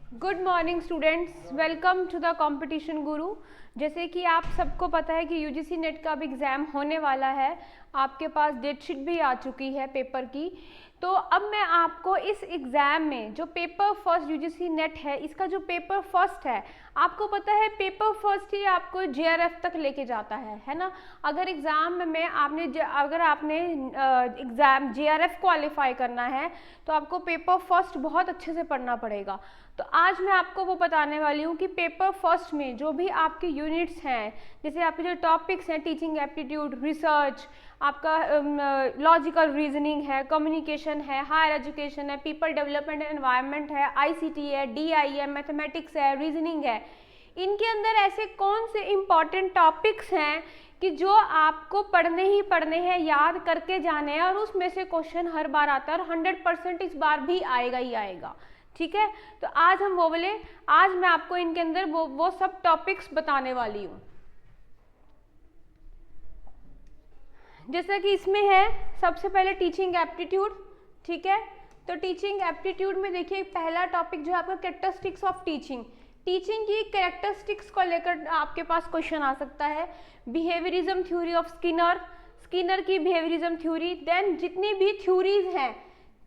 Good morning students, welcome to the competition Guru. जैसे कि आप सबको पता है कि यूजीसी नेट का अब एग्ज़ाम होने वाला है, आपके पास डेट शीट भी आ चुकी है पेपर की। तो अब मैं आपको इस एग्ज़ाम में जो पेपर फर्स्ट यूजीसी नेट है, इसका जो पेपर फर्स्ट है, आपको पता है पेपर फर्स्ट ही आपको जेआरएफ तक लेके जाता है ना। अगर एग्ज़ाम में अगर आपने एग्ज़ाम जेआरएफ क्वालिफाई करना है तो आपको पेपर फर्स्ट बहुत अच्छे से पढ़ना पड़ेगा। तो आज मैं आपको वो बताने वाली हूँ कि पेपर फर्स्ट में जो भी आपके यूनिट्स हैं, जैसे आपके जो टॉपिक्स हैं, टीचिंग एप्टीट्यूड, रिसर्च, आपका लॉजिकल रीजनिंग है, कम्युनिकेशन है, हायर एजुकेशन है, पीपल डेवलपमेंट एंड एनवायरनमेंट है, आईसीटी है, डीआई है, मैथमेटिक्स है, रीजनिंग है, इनके अंदर ऐसे कौन से इम्पॉर्टेंट टॉपिक्स हैं कि जो आपको पढ़ने ही पढ़ने हैं, याद करके जाने हैं, और उसमें से क्वेश्चन हर बार आता है और 100% इस बार भी आएगा ही आएगा। ठीक है, तो आज हम आज मैं आपको इनके अंदर वो सब टॉपिक्स बताने वाली हूँ। जैसा कि इसमें है सबसे पहले टीचिंग एप्टीट्यूड। ठीक है, तो टीचिंग एप्टीट्यूड में देखिए पहला टॉपिक जो है आपका कैरेक्टरिस्टिक्स ऑफ टीचिंग। टीचिंग की कैरेक्टरिस्टिक्स को लेकर आपके पास क्वेश्चन आ सकता है। बिहेवियरिज्म थ्योरी ऑफ स्किनर की बिहेवियरिज्म थ्योरी। देन जितनी भी थ्योरीज हैं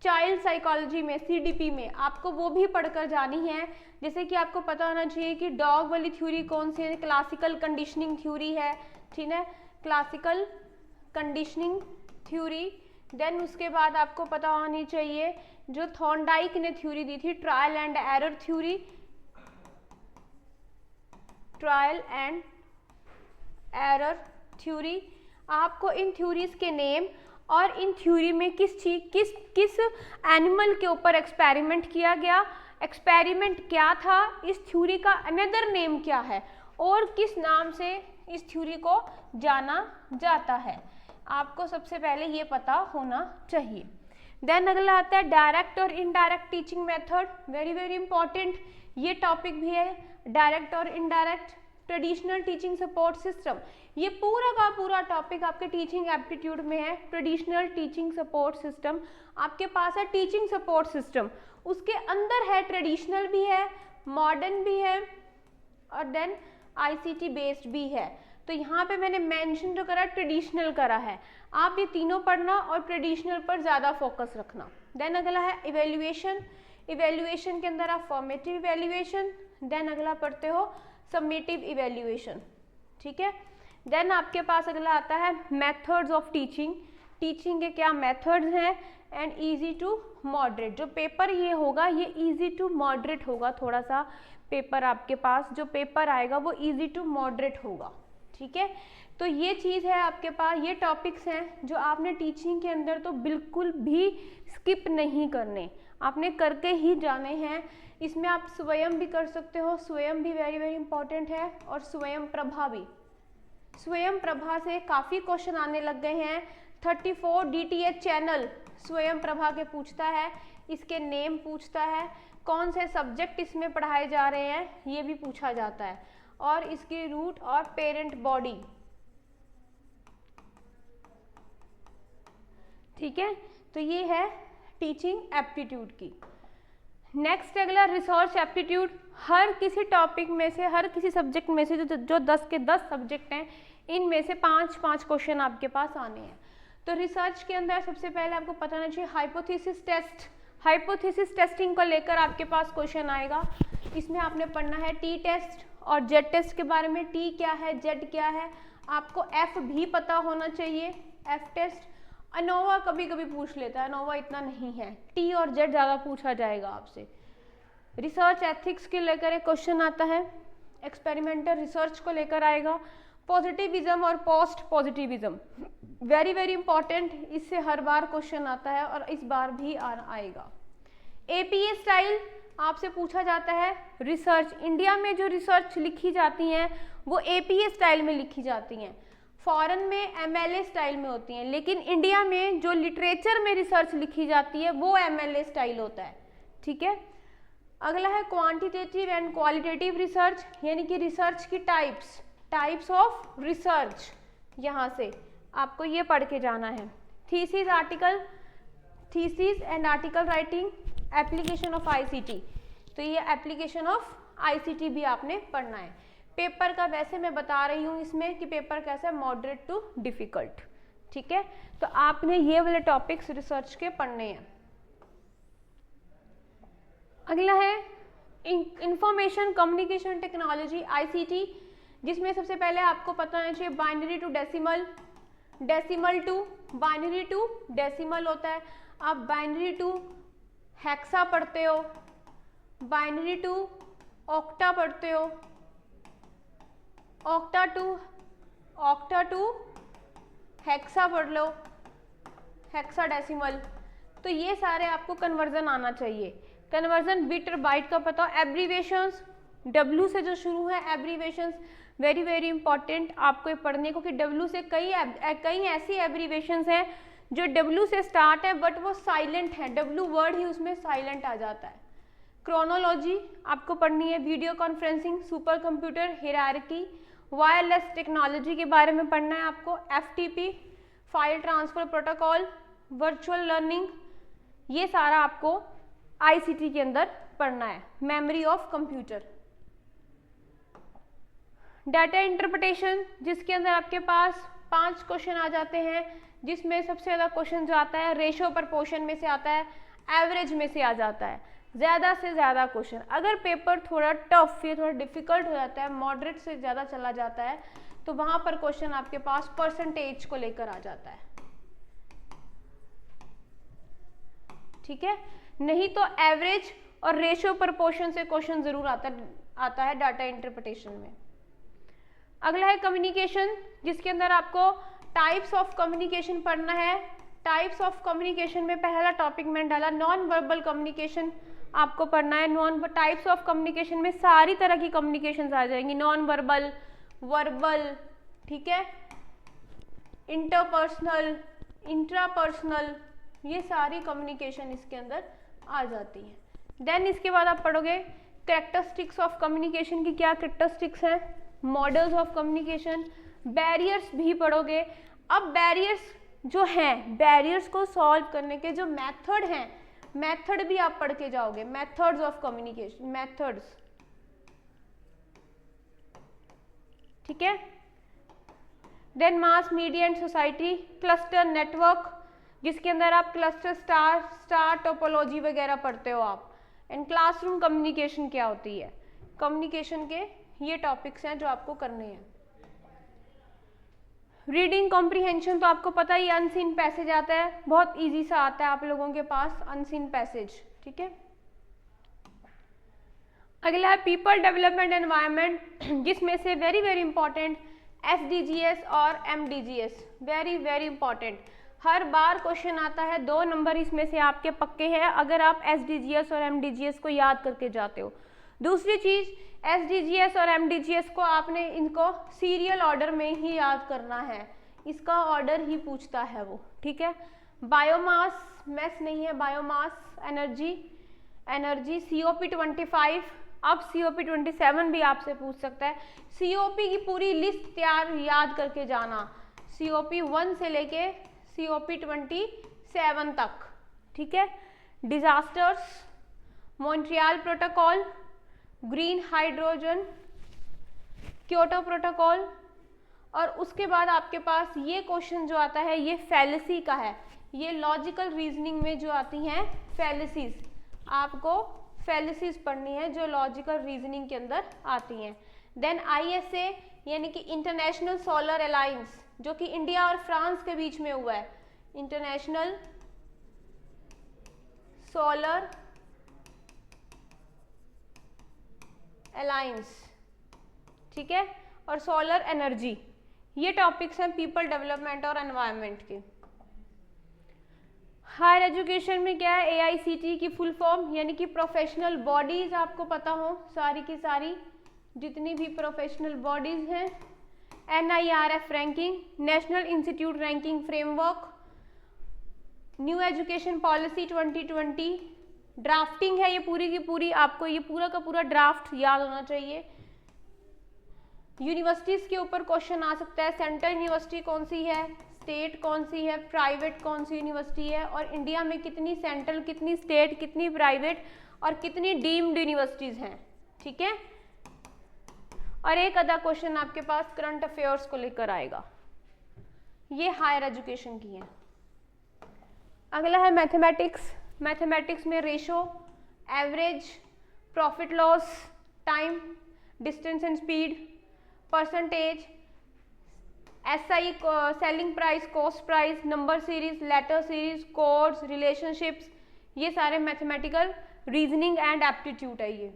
चाइल्ड साइकोलॉजी में, सीडीपी में, आपको वो भी पढ़कर जानी है। जैसे कि आपको पता होना चाहिए कि डॉग वाली थ्योरी कौन सी है, क्लासिकल कंडीशनिंग थ्योरी है। ठीक है, क्लासिकल कंडीशनिंग थ्योरी। देन उसके बाद आपको पता होनी चाहिए जो थॉर्नडाइक ने थ्योरी दी थी, trial and error theory, trial and error theory. आपको इन थ्योरीज के नेम और इन थ्योरी में किस एनिमल के ऊपर एक्सपेरिमेंट किया गया, एक्सपेरिमेंट क्या था, इस थ्योरी का अनदर नेम क्या है और किस नाम से इस थ्योरी को जाना जाता है, आपको सबसे पहले ये पता होना चाहिए। देन अगला आता है डायरेक्ट और indirect teaching method. Very very important ये टॉपिक भी है, डायरेक्ट और indirect. Traditional teaching support system, ये पूरा का पूरा टॉपिक आपके टीचिंग एप्टीट्यूड में है। ट्रेडिशनल टीचिंग सपोर्ट सिस्टम आपके पास है, टीचिंग सपोर्ट सिस्टम उसके अंदर है, ट्रेडिशनल भी है, मॉडर्न भी है और देन आईसीटी बेस्ड भी है। तो यहाँ पे मैंने मेंशन जो करा ट्रेडिशनल करा है, आप ये तीनों पढ़ना और ट्रेडिशनल पर ज़्यादा फोकस रखना। देन अगला है इवेल्युएशन। इवेल्युएशन के अंदर आप फॉर्मेटिव इवेल्युएशन, देन अगला पढ़ते हो समेटिव इवेल्युएशन। ठीक है, देन आपके पास अगला आता है मेथड्स ऑफ टीचिंग। टीचिंग के क्या मेथड्स हैं एंड इजी टू मॉडरेट। जो पेपर ये होगा ये इजी टू मॉडरेट होगा, थोड़ा सा पेपर आपके पास जो पेपर आएगा वो इजी टू मॉडरेट होगा। ठीक है, तो ये चीज़ है आपके पास, ये टॉपिक्स हैं जो आपने टीचिंग के अंदर तो बिल्कुल भी स्किप नहीं करने, आपने करके ही जाने हैं। इसमें आप स्वयं भी कर सकते हो, स्वयं भी वेरी वेरी इंपॉर्टेंट है, और स्वयं प्रभा भी। स्वयं प्रभा से काफ़ी क्वेश्चन आने लग गए हैं। 34 DTH चैनल स्वयं प्रभा के पूछता है, इसके नेम पूछता है, कौन से सब्जेक्ट इसमें पढ़ाए जा रहे हैं ये भी पूछा जाता है, और इसकी रूट और पेरेंट बॉडी। ठीक है, तो ये है टीचिंग एप्टीट्यूड की। नेक्स्ट अगला रिसर्च एप्टीट्यूड। हर किसी टॉपिक में से, हर किसी सब्जेक्ट में से जो 10 के 10 सब्जेक्ट हैं, इनमें से 5-5 क्वेश्चन आपके पास आने हैं। तो रिसर्च के अंदर सबसे पहले आपको पता होना चाहिए हाइपोथेसिस टेस्ट। हाइपोथेसिस टेस्टिंग को लेकर आपके पास क्वेश्चन आएगा। इसमें आपने पढ़ना है टी टेस्ट और जेड टेस्ट के बारे में। टी क्या है, जेड क्या है, आपको एफ भी पता होना चाहिए, एफ टेस्ट। अनोवा कभी कभी पूछ लेता है, अनोवा इतना नहीं है, टी और जेड ज़्यादा पूछा जाएगा आपसे। रिसर्च एथिक्स के लेकर एक क्वेश्चन आता है, एक्सपेरिमेंटल रिसर्च को लेकर आएगा। पॉजिटिविज्म और post positivism very very important, इससे हर बार क्वेश्चन आता है और इस बार भी आएगा। एपीए स्टाइल आपसे पूछा जाता है। रिसर्च, इंडिया में जो रिसर्च लिखी जाती हैं वो एपीए स्टाइल में लिखी जाती हैं, फॉरेन में एमएलए स्टाइल में होती हैं, लेकिन इंडिया में जो लिटरेचर में रिसर्च लिखी जाती है वो एमएलए स्टाइल होता है। ठीक है, अगला है क्वांटिटेटिव एंड क्वालिटेटिव रिसर्च, यानी कि रिसर्च की टाइप्स ऑफ रिसर्च, यहाँ से आपको ये पढ़ के जाना है। Thesis and article writing, application of ICT, तो ये एप्लीकेशन ऑफ आईसीटी भी आपने पढ़ना है। पेपर का वैसे मैं बता रही हूँ इसमें कि पेपर कैसा है, मॉडरेट टू डिफिकल्ट, ठीक है। तो आपने ये वाले टॉपिक्स रिसर्च के पढ़ने हैं। अगला है इंफॉर्मेशन कम्युनिकेशन टेक्नोलॉजी आईसीटी, जिसमें सबसे पहले आपको पता होना चाहिए binary to decimal, decimal to binary to decimal होता है। आप बाइनरी टू हेक्सा पढ़ते हो, बाइनरी टू ऑक्टा पढ़ते हो, ऑक्टा टू हेक्सा पढ़ लो, हेक्सा डेसिमल। तो ये सारे आपको कन्वर्जन आना चाहिए। कन्वर्जन बिट और बाइट का पता हो, एब्रीवेशंस W से जो शुरू है, एब्रीवेशंस वेरी वेरी इंपॉर्टेंट आपको ये पढ़ने को कि W से कई ऐसी एब्रीवेशंस हैं जो W से स्टार्ट है बट वो साइलेंट है, W वर्ड ही उसमें साइलेंट आ जाता है। क्रोनोलॉजी आपको पढ़नी है, video conferencing, super computer, hierarchy, wireless technology के बारे में पढ़ना है आपको, FTP file transfer protocol, virtual learning, ये सारा आपको आईसीटी के अंदर पढ़ना है। Memory of computer, data interpretation, जिसके अंदर आपके पास 5 क्वेश्चन आ जाते हैं, जिसमें सबसे ज़्यादा क्वेश्चन जो आता है रेशो प्रपोर्शन में से आता है, एवरेज में से आ जाता है, ज़्यादा से ज़्यादा क्वेश्चन। अगर पेपर थोड़ा टफ या थोड़ा डिफिकल्ट हो जाता है, मॉडरेट से ज़्यादा चला जाता है, तो वहाँ पर क्वेश्चन आपके पास परसेंटेज को लेकर आ जाता है, ठीक है। नहीं तो एवरेज और रेशियो प्रपोर्शन से क्वेश्चन जरूर आता है डाटा इंटरप्रिटेशन में। अगला है कम्युनिकेशन, जिसके अंदर आपको टाइप्स ऑफ कम्युनिकेशन पढ़ना है। टाइप्स ऑफ कम्युनिकेशन में पहला टॉपिक मैंने डाला नॉन वर्बल कम्युनिकेशन आपको पढ़ना है। नॉन टाइप्स ऑफ कम्युनिकेशन में सारी तरह की कम्युनिकेशन आ जाएंगी, नॉन वर्बल, वर्बल, ठीक है, इंटरपर्सनल, इंट्रापर्सनल, ये सारी कम्युनिकेशन इसके अंदर आ जाती है। देन इसके बाद आप पढ़ोगे कैरेक्टरिस्टिक्स ऑफ कम्युनिकेशन की क्या कैरेक्टरिस्टिक्स हैं, मॉडल्स ऑफ कम्युनिकेशन, बैरियर्स भी पढ़ोगे। अब बैरियर्स जो हैं, बैरियर्स को सॉल्व करने के जो मेथड हैं, मेथड भी आप पढ़ के जाओगे, मेथड्स ऑफ कम्युनिकेशन, मेथड्स, ठीक है। Then mass media and society, cluster network, जिसके अंदर आप क्लस्टर स्टार टोपोलॉजी वगैरह पढ़ते हो आप। एंड क्लासरूम कम्युनिकेशन क्या होती है, कम्युनिकेशन के ये टॉपिक्स हैं जो आपको करने हैं। रीडिंग कॉम्प्रिहेंशन तो आपको पता ही, अनसीन पैसेज आता है, बहुत इजी सा आता है आप लोगों के पास अनसीन पैसेज, ठीक है। अगला है पीपल डेवलपमेंट एनवायरनमेंट, जिसमें से वेरी वेरी इंपॉर्टेंट SDGs और MDGs, वेरी वेरी इंपॉर्टेंट। हर बार क्वेश्चन आता है, 2 नंबर इसमें से आपके पक्के हैं अगर आप SDGs और MDGs को याद करके जाते हो। दूसरी चीज, SDGs और MDGs को आपने इनको सीरियल ऑर्डर में ही याद करना है, इसका ऑर्डर ही पूछता है वो, ठीक है। बायोमास, मैस नहीं है, बायोमास, एनर्जी, COP25, अब COP27 भी आपसे पूछ सकता है। COP की पूरी लिस्ट तैयार याद करके जाना, COP1 से लेके COP27 तक, ठीक है। Disasters, Montreal protocol, green hydrogen, Kyoto protocol, और उसके बाद आपके पास ये क्वेश्चन जो आता है ये फैलेसी का है। ये लॉजिकल रीजनिंग में जो आती हैं फैलेसीज, आपको फैलेसीज पढ़नी है जो लॉजिकल रीजनिंग के अंदर आती हैं। देन ISA यानी कि इंटरनेशनल सोलर अलायंस, जो कि इंडिया और फ्रांस के बीच में हुआ है, इंटरनेशनल सोलर अलायंस, ठीक है, और सोलर एनर्जी, ये टॉपिक्स हैं पीपल डेवलपमेंट और एनवायरनमेंट के। हायर एजुकेशन में क्या है, AICT की फुल फॉर्म यानी कि प्रोफेशनल बॉडीज आपको पता हो, सारी की सारी जितनी भी प्रोफेशनल बॉडीज हैं। NIRF ranking, national institute ranking framework, new education policy 2020, drafting है ये पूरी की पूरी, आपको ये पूरा का पूरा ड्राफ्ट याद होना चाहिए। यूनिवर्सिटीज़ के ऊपर क्वेश्चन आ सकता है, सेंट्रल यूनिवर्सिटी कौन सी है, स्टेट कौन सी है, प्राइवेट कौन सी यूनिवर्सिटी है, और इंडिया में कितनी सेंट्रल, कितनी स्टेट, कितनी प्राइवेट और कितनी डीम्ड यूनिवर्सिटीज हैं, ठीक है। और एक आधा क्वेश्चन आपके पास करंट अफेयर्स को लेकर आएगा, ये हायर एजुकेशन की है। अगला है मैथमेटिक्स। मैथमेटिक्स में ratio, average, profit loss, time, distance and speed, percentage, SI selling price, cost price, number series, letter series, codes, relationships, ये सारे मैथमेटिकल रीजनिंग एंड एप्टीट्यूड है ये।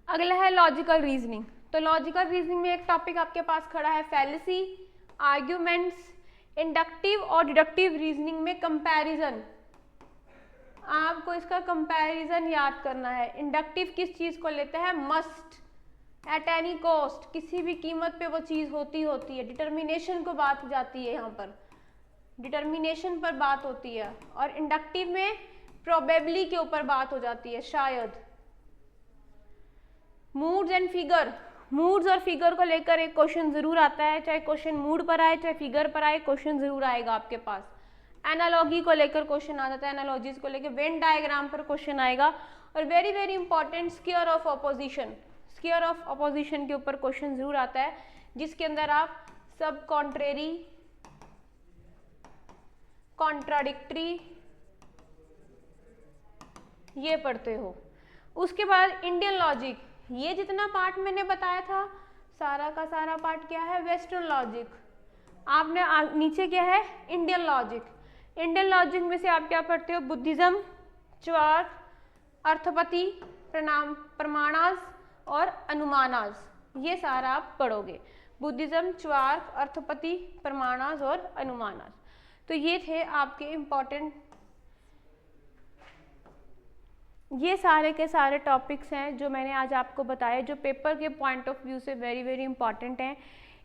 अगला है लॉजिकल रीजनिंग। तो लॉजिकल रीजनिंग में एक टॉपिक आपके पास खड़ा है फैलेसी, आर्ग्यूमेंट्स, इंडक्टिव और डिडक्टिव रीजनिंग में कंपैरिजन। आपको इसका कंपैरिजन याद करना है। इंडक्टिव किस चीज को लेते हैं, मस्ट, एट एनी कॉस्ट, किसी भी कीमत पे वो चीज होती है। डिटर्मिनेशन को बात जाती है, यहाँ पर डिटर्मिनेशन पर बात होती है। और इंडक्टिव में प्रोबेबली के ऊपर बात हो जाती है, शायद। मूड्स एंड फिगर, मूड्स और फिगर को लेकर एक क्वेश्चन जरूर आता है, चाहे क्वेश्चन मूड पर आए चाहे फिगर पर आए, क्वेश्चन जरूर आएगा आपके पास। एनालॉजी को लेकर क्वेश्चन आ जाता है, एनालॉजीज को लेकर वेन डायग्राम पर क्वेश्चन आएगा। और very very important square of opposition, square of opposition के ऊपर क्वेश्चन जरूर आता है, जिसके अंदर आप सब कॉन्ट्रेरी, कॉन्ट्राडिक्टरी ये पढ़ते हो। उसके बाद इंडियन लॉजिक, ये जितना पार्ट मैंने बताया था सारा का सारा पार्ट क्या है, वेस्टर्न लॉजिक। आपने नीचे क्या है, इंडियन लॉजिक। इंडियन लॉजिक में से आप क्या पढ़ते हो, बुद्धिज्म, च्वार्क, अर्थपति, प्रमाणास और अनुमानास, ये सारा आप पढ़ोगे। बुद्धिज्म, च्वार्क, अर्थपति, प्रमाणास और अनुमानास। तो ये थे आपके इम्पॉर्टेंट, ये सारे के सारे टॉपिक्स हैं जो मैंने आज आपको बताए, जो पेपर के पॉइंट ऑफ व्यू से वेरी वेरी इंपॉर्टेंट हैं।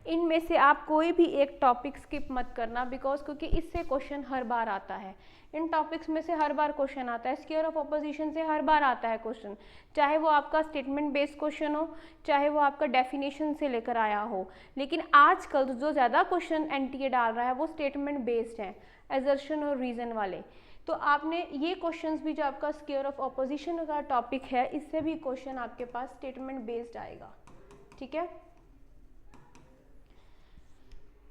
इनमें से आप कोई भी एक टॉपिक स्किप मत करना, बिकॉज क्योंकि इससे क्वेश्चन हर बार आता है। इन टॉपिक्स में से हर बार क्वेश्चन आता है। स्क्वायर ऑफ ऑपोजिशन से हर बार आता है क्वेश्चन, चाहे वो आपका स्टेटमेंट बेस्ड क्वेश्चन हो, चाहे वो आपका डेफिनेशन से लेकर आया हो। लेकिन आजकल जो ज़्यादा क्वेश्चन एनटीए डाल रहा है वो स्टेटमेंट बेस्ड है, एजर्शन और रीज़न वाले। तो आपने ये क्वेश्चंस भी, जो आपका स्क्वायर ऑफ ऑपोजिशन का टॉपिक है, इससे भी क्वेश्चन आपके पास स्टेटमेंट बेस्ड आएगा, ठीक है।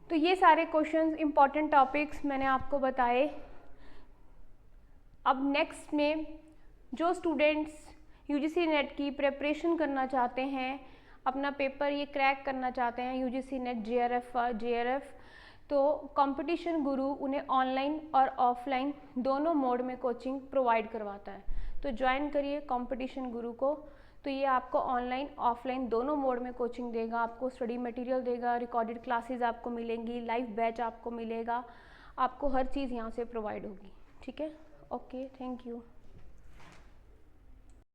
तो ये सारे क्वेश्चंस, इंपॉर्टेंट टॉपिक्स मैंने आपको बताए। अब नेक्स्ट में जो स्टूडेंट्स यूजीसी नेट की प्रिपरेशन करना चाहते हैं, अपना पेपर ये क्रैक करना चाहते हैं, यूजीसी नेट जेआरएफ, तो कंपटीशन गुरु उन्हें ऑनलाइन और ऑफलाइन दोनों मोड में कोचिंग प्रोवाइड करवाता है। तो ज्वाइन करिए कंपटीशन गुरु को। तो ये आपको ऑनलाइन ऑफलाइन दोनों मोड में कोचिंग देगा, आपको स्टडी मटेरियल देगा, रिकॉर्डेड क्लासेस आपको मिलेंगी, लाइव बैच आपको मिलेगा, आपको हर चीज़ यहाँ से प्रोवाइड होगी, ठीक है। Okay, thank you.